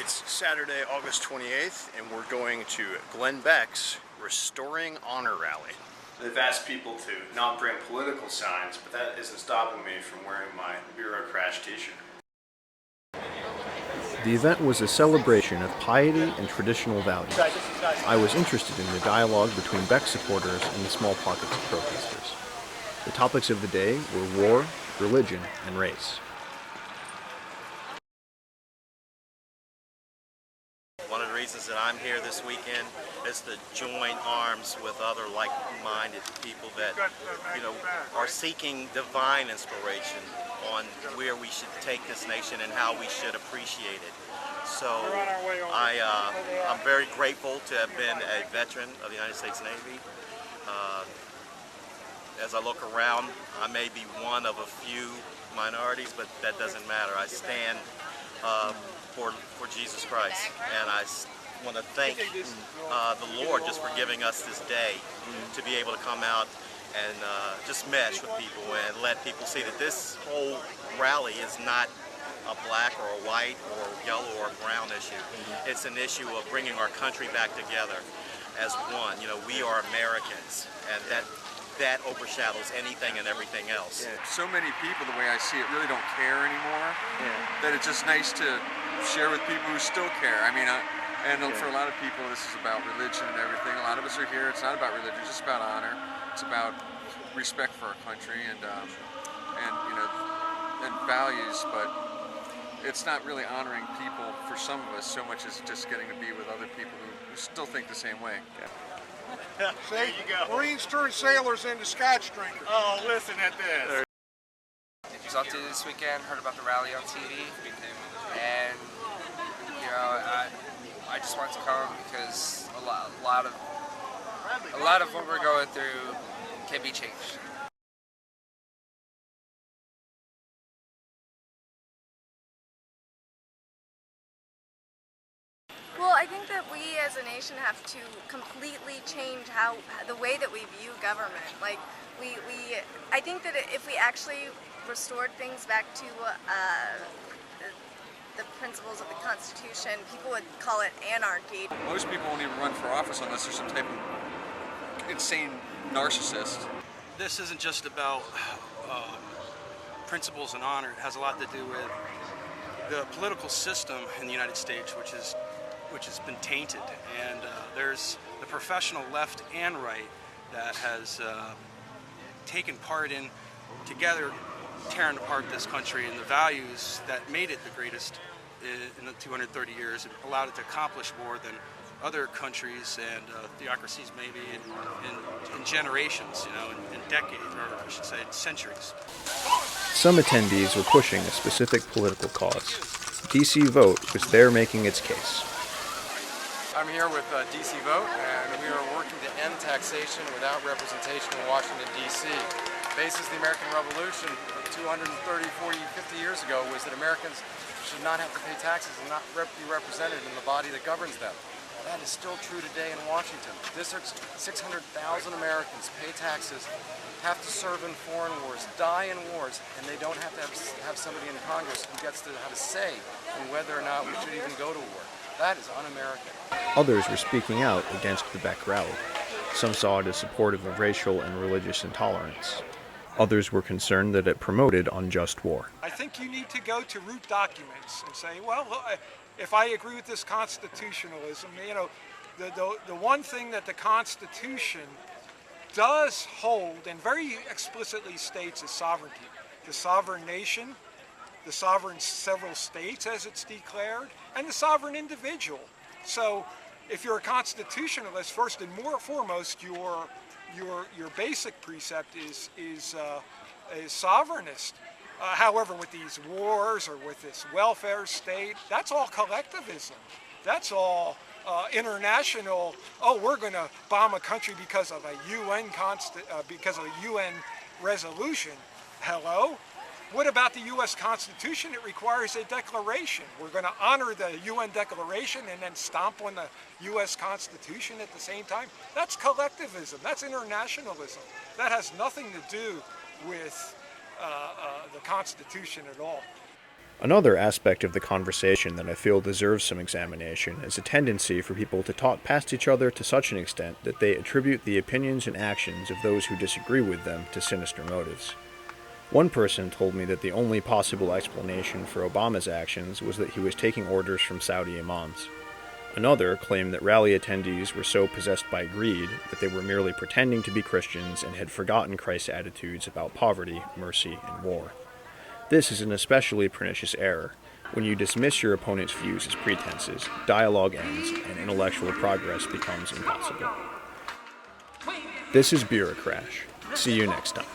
It's Saturday, August 28th, and we're going to Glenn Beck's Restoring Honor Rally. They've asked people to not bring political signs, but that isn't stopping me from wearing my Bureaucrash t-shirt. The event was a celebration of piety and traditional values. I was interested in the dialogue between Beck supporters and the small pockets of protesters. The topics of the day were war, religion, and race. One of the reasons that I'm here this weekend is to join arms with other like-minded people that, are seeking divine inspiration on where we should take this nation and how we should appreciate it. So I'm very grateful to have been a veteran of the United States Navy. As I look around, I may be one of a few minorities, but that doesn't matter. I stand for Jesus Christ, and I want to thank the Lord just for giving us this day to be able to come out and just mesh with people and let people see that this whole rally is not a black or a white or yellow or a brown issue. It's an issue of bringing our country back together as one. We are Americans, and that overshadows anything and everything else. Yeah. So many people, the way I see it, really don't care anymore. That it's just nice to share with people who still care. For a lot of people, this is about religion and everything. A lot of us are here. It's not about religion. It's just about honor. It's about respect for our country and values. But it's not really honoring people for some of us so much as just getting to be with other people who still think the same way. See, there you go. Marines turn sailors into scotch drinkers. Oh, listen at this. I was up to this weekend, heard about the rally on TV, and I just wanted to come because a lot of what we're going through can be changed. Well, I think that we as a nation have to completely change the way that we view government. I think that if we actually restored things back to the principles of the Constitution, people would call it anarchy. Most people won't even run for office unless there's some type of insane narcissist. This isn't just about principles and honor. It has a lot to do with the political system in the United States, which has been tainted, and there's the professional left and right that has taken part in together tearing apart this country, and the values that made it the greatest in the 230 years and allowed it to accomplish more than other countries and theocracies maybe in generations, in decades, or I should say centuries. Some attendees were pushing a specific political cause. DC Vote was there making its case. I'm here with DC Vote, and we are working to end taxation without representation in Washington, D.C. Basis of the American Revolution 230, 40, 50 years ago was that Americans should not have to pay taxes and not be represented in the body that governs them. That is still true today in Washington. Districts, 600,000 Americans pay taxes, have to serve in foreign wars, die in wars, and they don't have to have somebody in Congress who gets to have a say in whether or not we should even go to war. That is un-American. Others were speaking out against the Beck rally. Some saw it as supportive of racial and religious intolerance. Others were concerned that it promoted unjust war. I think you need to go to root documents and say, well, if I agree with this constitutionalism, the one thing that the Constitution does hold and very explicitly states is sovereignty. The sovereign nation, the sovereign several states as it's declared, and the sovereign individual. So if you're a constitutionalist, first and foremost, your basic precept is sovereignist. However, with these wars or with this welfare state, that's all collectivism. That's all international. Oh, we're going to bomb a country because of a UN resolution. Hello. What about the U.S. Constitution? It requires a declaration. We're going to honor the UN Declaration and then stomp on the U.S. Constitution at the same time? That's collectivism. That's internationalism. That has nothing to do with the Constitution at all. Another aspect of the conversation that I feel deserves some examination is a tendency for people to talk past each other to such an extent that they attribute the opinions and actions of those who disagree with them to sinister motives. One person told me that the only possible explanation for Obama's actions was that he was taking orders from Saudi imams. Another claimed that rally attendees were so possessed by greed that they were merely pretending to be Christians and had forgotten Christ's attitudes about poverty, mercy, and war. This is an especially pernicious error. When you dismiss your opponent's views as pretenses, dialogue ends and intellectual progress becomes impossible. This is Bureaucrash. See you next time.